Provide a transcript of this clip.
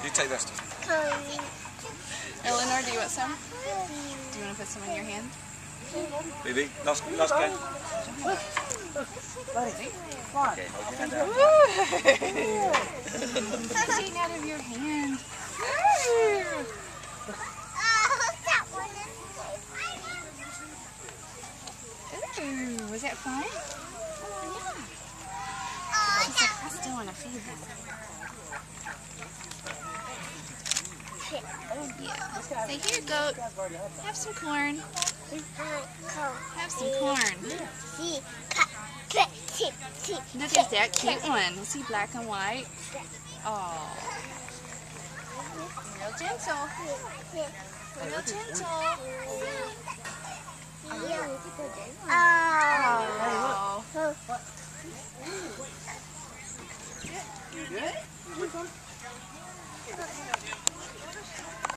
You take this. Eleanor, do you want some? Do you want to put some in your hand? Baby, let's go. Buddy, Okay, hold your hand out. Taking out of your hand. Ooh, was that fun? Oh, yeah. She said, I still want to feed them. Oh, yeah. Say, here, goat. Have some corn. Have some corn. Look at that cute one. Is he black and white? Oh. Real gentle. Real gentle. Oh. you good?